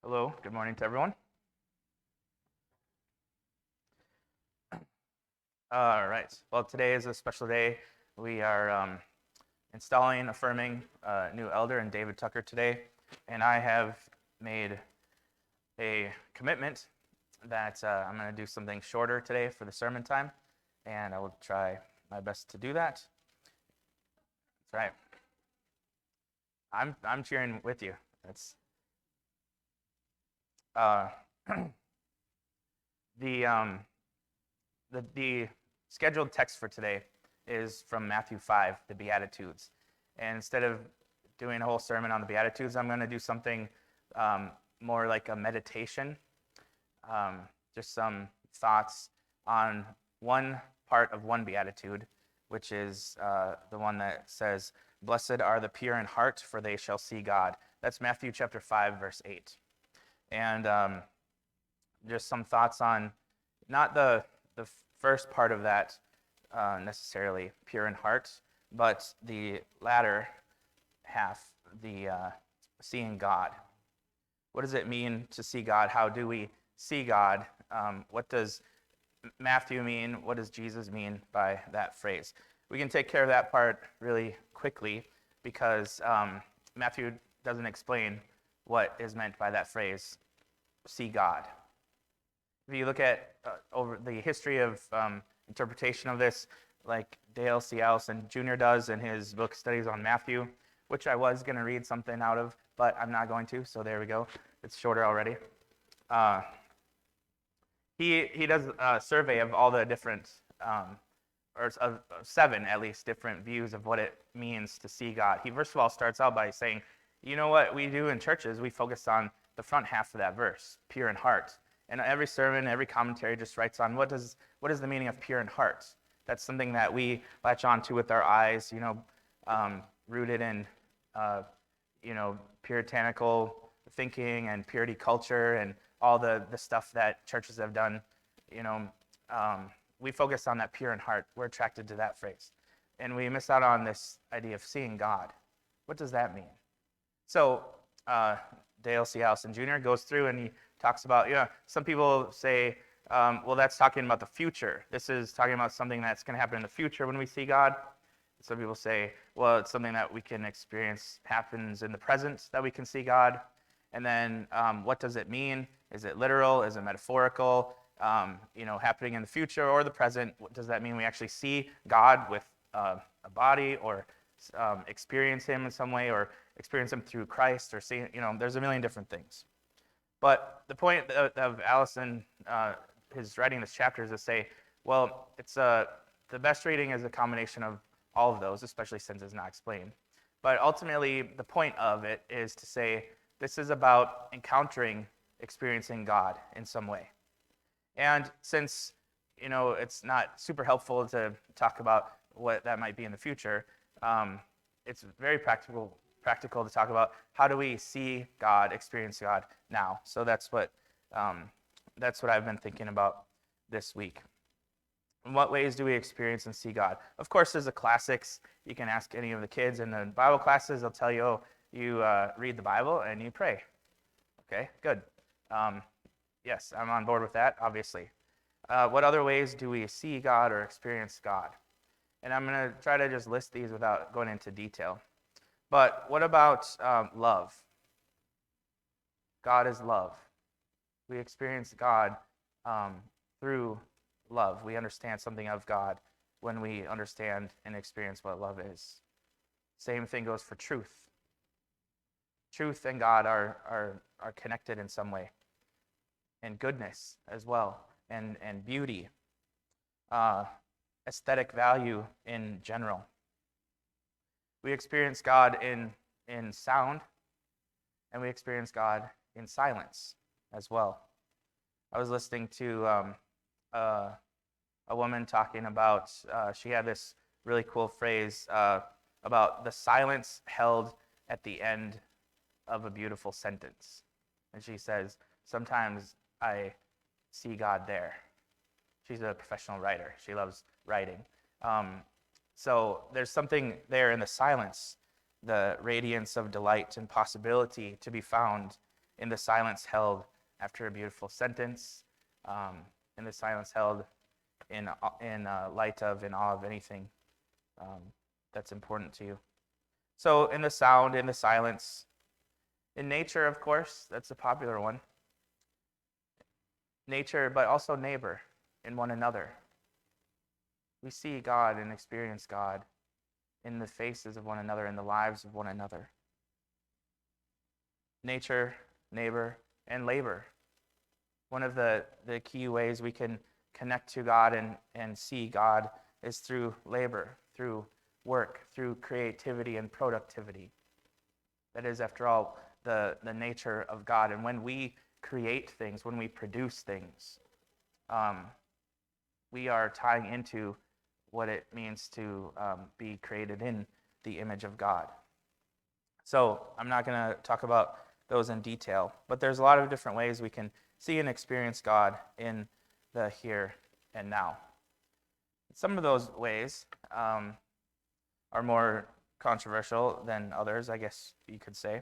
Hello, good morning to everyone. All right, well, today is a special day. We are affirming a new elder in David Tucker today, and I have made a commitment that I'm going to do something shorter today for the sermon time, and I will try my best to do that. That's right. I'm cheering with you. That's uh, the the scheduled text for today is from Matthew 5, the Beatitudes. And instead of doing a whole sermon on the Beatitudes, I'm going to do something more like a meditation, just some thoughts on one part of one Beatitude, which is the one that says, "Blessed are the pure in heart, for they shall see God." That's Matthew chapter 5, verse 8. And just some thoughts on not the first part of that necessarily, pure in heart, but the latter half, the seeing God. What does it mean to see God? How do we see God? What does Matthew mean? What does Jesus mean by that phrase? We can take care of that part really quickly because Matthew doesn't explain what is meant by that phrase, see God. If you look at over the history of interpretation of this, like Dale C. Allison Jr. does in his book Studies on Matthew, which I was going to read something out of, but I'm not going to, so there we go. It's shorter already. He does a survey of all the different, or of 7 at least, different views of what it means to see God. He first of all starts out by saying, you know what we do in churches? We focus on the front half of that verse, pure in heart. And every sermon, every commentary just writes on what is the meaning of pure in heart. That's something that we latch on to with our eyes, rooted in, puritanical thinking and purity culture and all the stuff that churches have done. We focus on that pure in heart. We're attracted to that phrase. And we miss out on this idea of seeing God. What does that mean? So Dale C. Allison Jr. goes through and he talks about, some people say, well, that's talking about the future. This is talking about something that's going to happen in the future when we see God. Some people say, well, it's something that we can experience happens in the present that we can see God. And then what does it mean? Is it literal? Is it metaphorical? Happening in the future or the present? What does that mean? We actually see God with a body or experience him in some way or experience him through Christ or see, there's a million different things. But the point of Allison, his writing this chapter is to say, well, it's the best reading is a combination of all of those, especially since it's not explained. But ultimately, the point of it is to say this is about experiencing God in some way. And since, it's not super helpful to talk about what that might be in the future, it's very practical to talk about how do we see God, experience God now. So that's what I've been thinking about this week. In what ways do we experience and see God? Of course, there's the classics. You can ask any of the kids in the Bible classes. They'll tell you, you read the Bible and you pray. Okay, good. Yes, I'm on board with that, obviously. What other ways do we see God or experience God? And I'm going to try to just list these without going into detail. But what about love? God is love. We experience God through love. We understand something of God when we understand and experience what love is. Same thing goes for truth. Truth and God are connected in some way. And goodness as well, and beauty, aesthetic value in general. We experience God in sound, and we experience God in silence as well. I was listening to a woman talking about, she had this really cool phrase about the silence held at the end of a beautiful sentence. And she says, sometimes I see God there. She's a professional writer. She loves writing. So there's something there in the silence, the radiance of delight and possibility to be found in the silence held after a beautiful sentence, in the silence held in light of, in awe of anything that's important to you. So in the sound, in the silence, in nature, of course, that's a popular one. Nature, but also neighbor, in one another. We see God and experience God in the faces of one another, in the lives of one another. Nature, neighbor, and labor. One of the key ways we can connect to God and see God is through labor, through work, through creativity and productivity. That is, after all, the nature of God. And when we create things, when we produce things, we are tying into what it means to be created in the image of God. So I'm not going to talk about those in detail, but there's a lot of different ways we can see and experience God in the here and now. Some of those ways are more controversial than others, I guess you could say.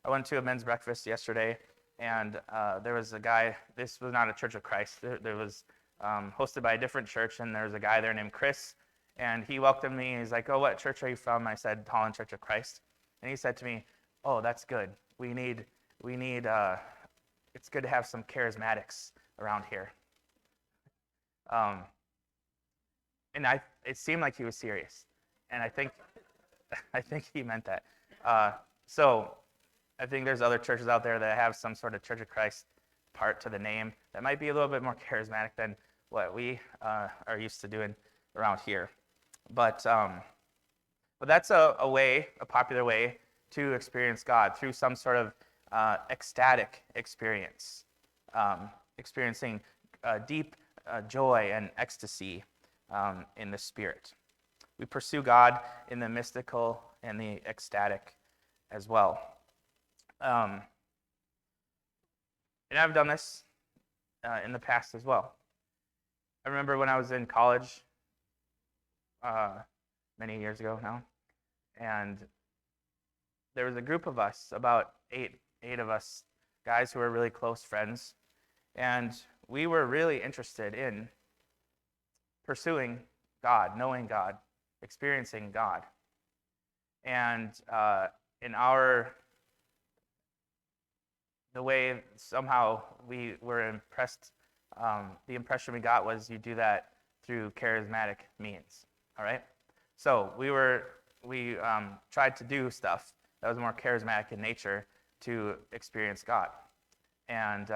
I went to a men's breakfast yesterday, and there was a guy. This was not a Church of Christ. There was hosted by a different church, and there was a guy there named Chris, and he welcomed me. He's like, "Oh, what church are you from?" I said, "Holland Church of Christ." And he said to me, "Oh, that's good. We need. It's good to have some charismatics around here." And it seemed like he was serious, and I think he meant that. So I think there's other churches out there that have some sort of Church of Christ part to the name that might be a little bit more charismatic than what we are used to doing around here. But that's a popular way to experience God, through some sort of ecstatic experience, experiencing deep joy and ecstasy in the Spirit. We pursue God in the mystical and the ecstatic as well. And I've done this in the past as well. I remember when I was in college, many years ago now, and there was a group of us, about eight of us, guys who were really close friends, and we were really interested in pursuing God, knowing God, experiencing God. And the way somehow we were impressed, the impression we got was you do that through charismatic means. All right? So we tried to do stuff that was more charismatic in nature to experience God. And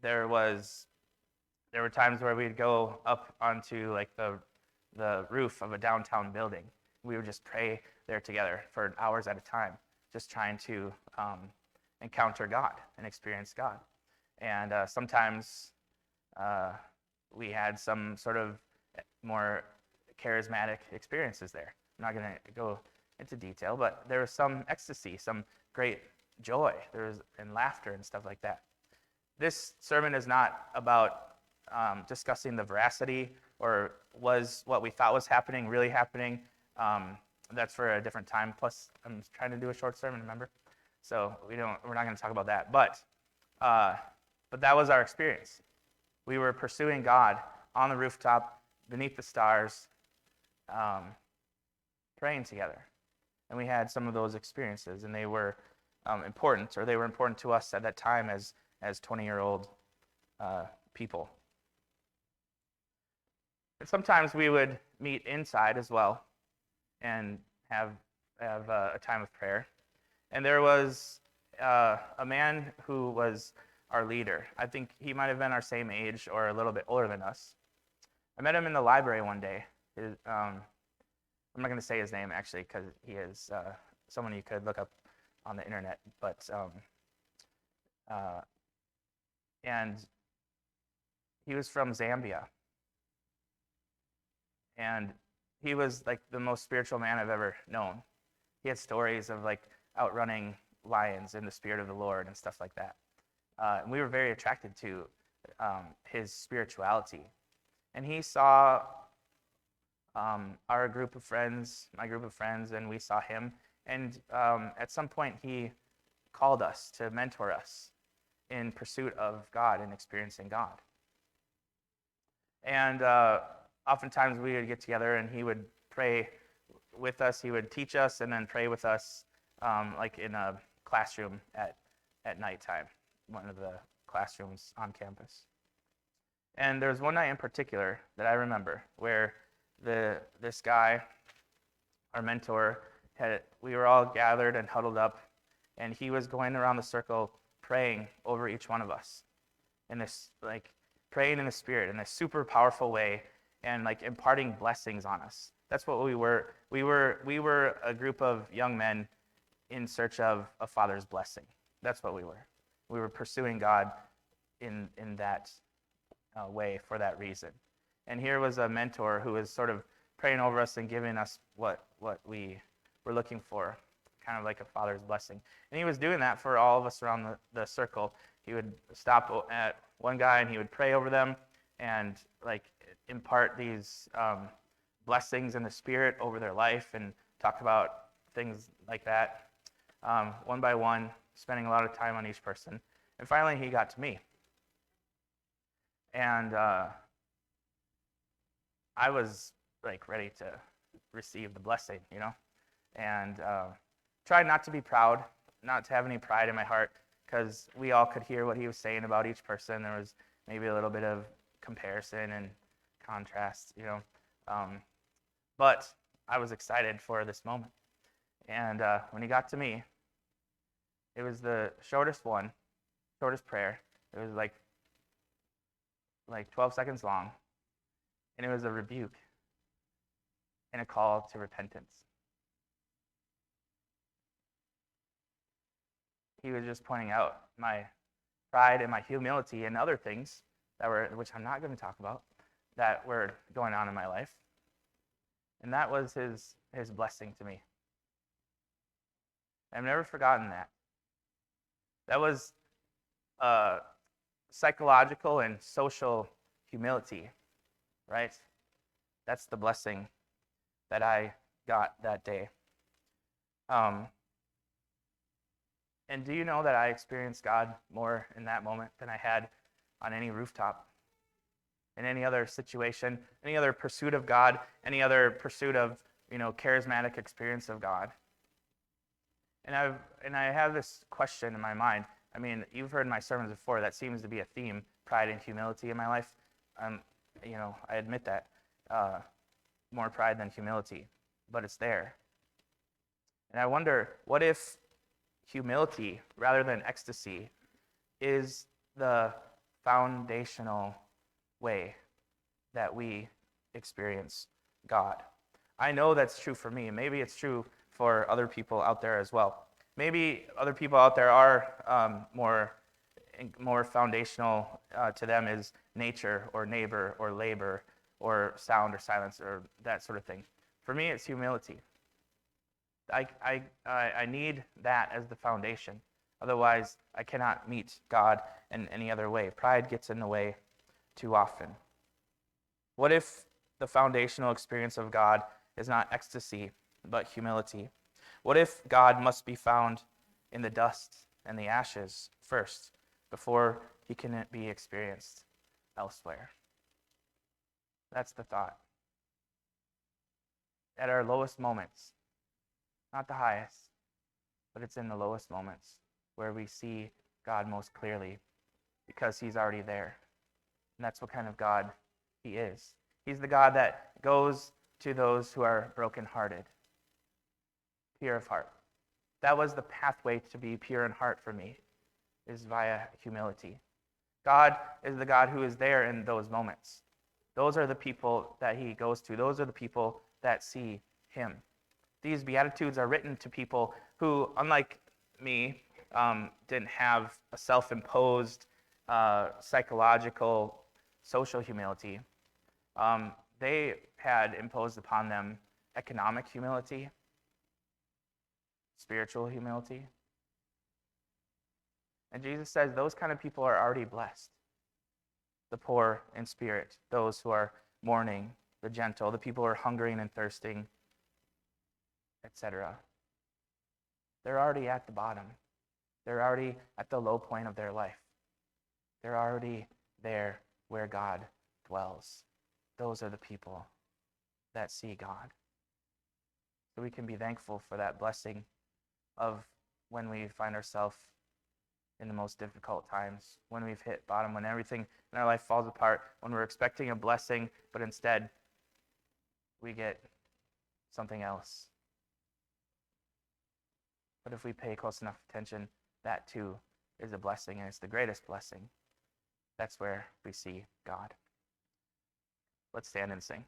there were times where we'd go up onto like the roof of a downtown building. We would just pray there together for hours at a time, just trying to encounter God and experience God. And sometimes we had some sort of more charismatic experiences there. I'm not going to go into detail, but there was some ecstasy, some great joy, and laughter and stuff like that. This sermon is not about discussing the veracity or was what we thought was happening really happening. That's for a different time. Plus, I'm trying to do a short sermon, remember? So we're not going to talk about that. But that was our experience. We were pursuing God on the rooftop, beneath the stars, praying together. And we had some of those experiences, and they were important to us at that time as 20-year-old people. And sometimes we would meet inside as well and have a time of prayer. And there was a man who was our leader. I think he might have been our same age or a little bit older than us. I met him in the library one day. I'm not going to say his name, actually, because he is someone you could look up on the internet. But and he was from Zambia. And he was like the most spiritual man I've ever known. He had stories of like outrunning lions in the spirit of the Lord and stuff like that. And we were very attracted to his spirituality. And he saw our group of friends, my group of friends, and we saw him. And at some point he called us to mentor us in pursuit of God and experiencing God. And oftentimes we would get together and he would pray with us. He would teach us and then pray with us, like in a classroom at nighttime, one of the classrooms on campus. And there was one night in particular that I remember where this guy, our mentor, we were all gathered and huddled up, and he was going around the circle praying over each one of us in this, like, praying in the Spirit in a super powerful way and like imparting blessings on us. That's what we were. We were a group of young men in search of a Father's blessing. That's what we were. We were pursuing God in that way for that reason. And here was a mentor who was sort of praying over us and giving us what we were looking for, kind of like a Father's blessing. And he was doing that for all of us around the circle. He would stop at one guy and he would pray over them and like impart these blessings in the Spirit over their life and talk about things like that, one by one, spending a lot of time on each person. And finally he got to me. And I was like ready to receive the blessing, and tried not to be proud, not to have any pride in my heart, because we all could hear what he was saying about each person. There was maybe a little bit of comparison and contrast, but I was excited for this moment. And when he got to me, it was the shortest prayer. It was like 12 seconds long, and it was a rebuke and a call to repentance. He was just pointing out my pride and my humility and other things which I'm not going to talk about, that were going on in my life. And that was his blessing to me. I've never forgotten that. That was psychological and social humility, right? That's the blessing that I got that day. And do you know that I experienced God more in that moment than I had on any rooftop, in any other situation, any other pursuit of God, any other pursuit of, charismatic experience of God? And I have this question in my mind. I mean, you've heard my sermons before. That seems to be a theme: pride and humility in my life. I admit that, more pride than humility, but it's there. And I wonder, what if humility, rather than ecstasy, is the foundational way that we experience God? I know that's true for me. Maybe it's true for other people out there as well. Maybe other people out there are more foundational to them is nature or neighbor or labor or sound or silence or that sort of thing. For me, it's humility. I need that as the foundation. Otherwise, I cannot meet God in any other way. Pride gets in the way too often. What if the foundational experience of God is not ecstasy, but humility? What if God must be found in the dust and the ashes first, before he can be experienced elsewhere? That's the thought. At our lowest moments, not the highest, but it's in the lowest moments where we see God most clearly, because he's already there. And that's what kind of God he is. He's the God that goes to those who are brokenhearted, pure of heart. That was the pathway to be pure in heart for me, is via humility. God is the God who is there in those moments. Those are the people that he goes to. Those are the people that see him. These Beatitudes are written to people who, unlike me, didn't have a self-imposed psychological, social humility. They had imposed upon them economic humility, spiritual humility. And Jesus says those kind of people are already blessed. The poor in spirit, those who are mourning, the gentle, the people who are hungering and thirsting, etc. They're already at the bottom. They're already at the low point of their life. They're already there where God dwells. Those are the people that see God. So we can be thankful for that blessing of when we find ourselves in the most difficult times, when we've hit bottom, when everything in our life falls apart, when we're expecting a blessing, but instead we get something else. But if we pay close enough attention, that too is a blessing, and it's the greatest blessing. That's where we see God. Let's stand and sing.